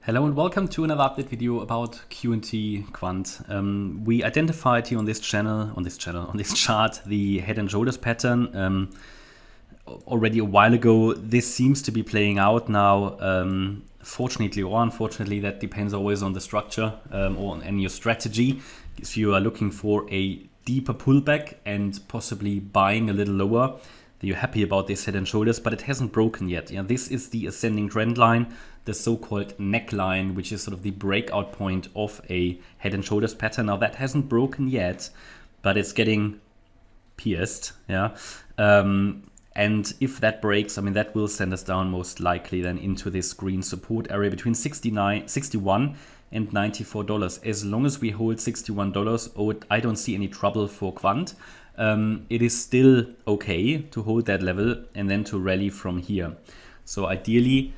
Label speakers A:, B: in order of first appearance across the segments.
A: Hello and welcome to another update video about QNT Quant. We identified here on this chart, the head and shoulders pattern already a while ago. This seems to be playing out now. Fortunately or unfortunately, that depends always on the structure or on your strategy. If you are looking for a deeper pullback and possibly buying a little lower, you're happy about this head and shoulders, but it hasn't broken yet. This is the ascending trend line, the so-called neckline, which is sort of the breakout point of a head and shoulders pattern. Now that hasn't broken yet, but it's getting pierced. And if that breaks, that will send us down most likely then into this green support area between 61 and $94. As long as we hold $61, I don't see any trouble for Quant. It is still okay to hold that level and then to rally from here. So ideally,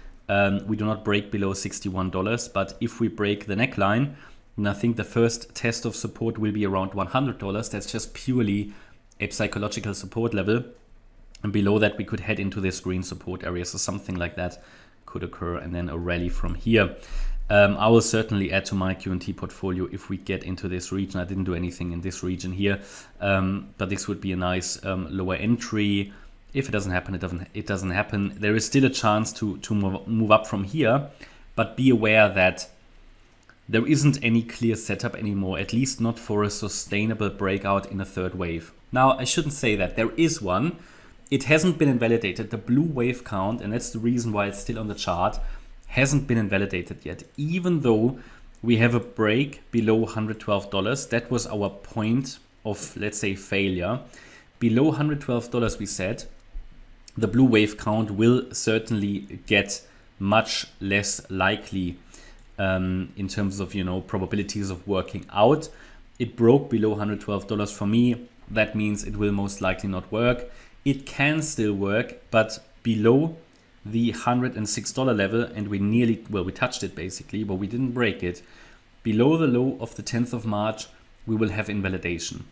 A: we do not break below $61, but if we break the neckline, then I think the first test of support will be around $100. That's just purely a psychological support level. And below that, we could head into this green support area. So something like that could occur and then a rally from here. I will certainly add to my QNT portfolio if we get into this region. I didn't do anything in this region here, but this would be a nice lower entry. If it doesn't happen, it doesn't happen. There is still a chance to move up from here, but be aware that there isn't any clear setup anymore, at least not for a sustainable breakout in a third wave. Now, I shouldn't say that. There is one. It hasn't been invalidated. The blue wave count, and that's the reason why it's still on the chart, hasn't been invalidated yet. Even though we have a break below $112, that was our point of, let's say, failure. Below $112, we said, the blue wave count will certainly get much less likely in terms of, probabilities of working out. It broke below $112 for me. That means it will most likely not work. It can still work, but below the $106 level, and we touched it basically, but we didn't break it. Below the low of the 10th of March, we will have invalidation.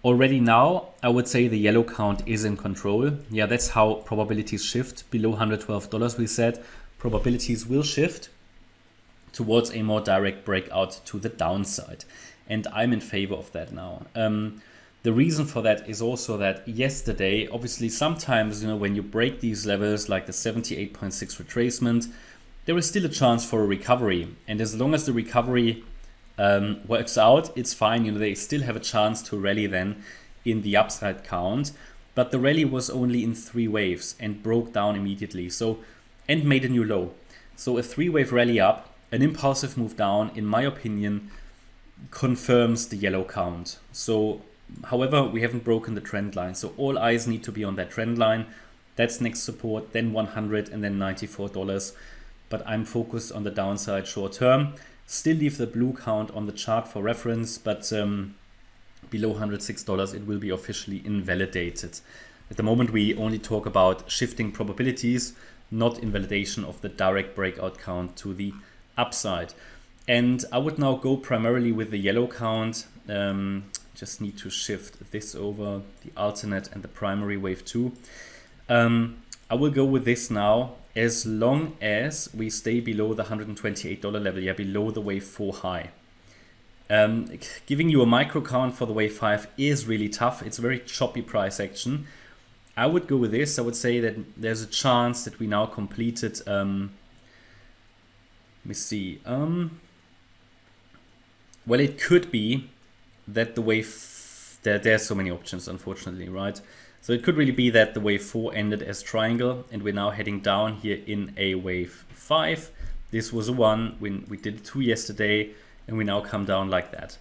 A: Already now, I would say the yellow count is in control. That's how probabilities shift. Below $112, we said, probabilities will shift towards a more direct breakout to the downside. And I'm in favor of that now. The reason for that is also that yesterday, obviously sometimes, when you break these levels like the 78.6 retracement, there is still a chance for a recovery. And as long as the recovery works out, it's fine. They still have a chance to rally then in the upside count. But the rally was only in 3 waves and broke down immediately. And made a new low. So a 3-wave rally up, an impulsive move down, in my opinion, confirms the yellow count. However, we haven't broken the trend line. So all eyes need to be on that trend line. That's next support, then 100 and then $94. But I'm focused on the downside short term. Still leave the blue count on the chart for reference, but below $106, it will be officially invalidated. At the moment, we only talk about shifting probabilities, not invalidation of the direct breakout count to the upside. And I would now go primarily with the yellow count. Just need to shift this over, the alternate and the primary wave 2. I will go with this now as long as we stay below the $128 level, below the wave 4 high. Giving you a micro count for the wave 5 is really tough. It's a very choppy price action. I would go with this. I would say that there's a chance that we now completed. Let me see. Well, it could be that the wave, there's so many options, unfortunately, right? So it could really be that the wave 4 ended as triangle and we're now heading down here in a wave 5. This was a 1 when we did 2 yesterday, and we now come down like that.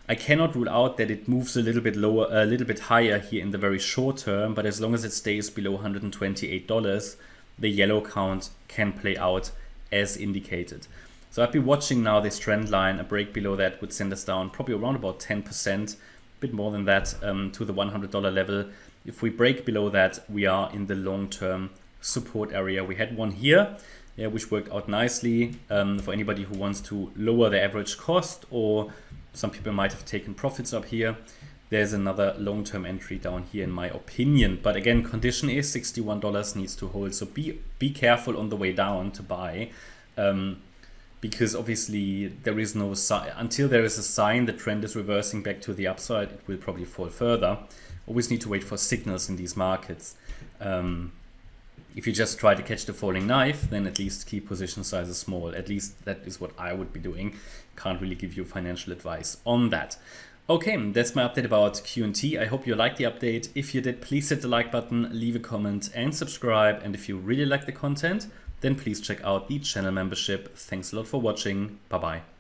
A: I cannot rule out that it moves a little bit lower, a little bit higher here in the very short term, but as long as it stays below $128, the yellow count can play out as indicated. So I'd be watching now this trend line. A break below that would send us down probably around about 10%, a bit more than that, to the $100 level. If we break below that, we are in the long-term support area. We had one here, which worked out nicely for anybody who wants to lower the average cost, or some people might have taken profits up here. There's another long-term entry down here in my opinion. But again, condition is $61 needs to hold. So be careful on the way down to buy. because obviously there is no sign. Until there is a sign the trend is reversing back to the upside, it will probably fall further. Always need to wait for signals in these markets. If you just try to catch the falling knife, then at least keep position sizes small. At least that is what I would be doing. Can't really give you financial advice on that. Okay, that's my update about QNT. I hope you liked the update. If you did, please hit the like button, leave a comment and subscribe. And if you really like the content, then please check out the channel membership. Thanks a lot for watching. Bye-bye.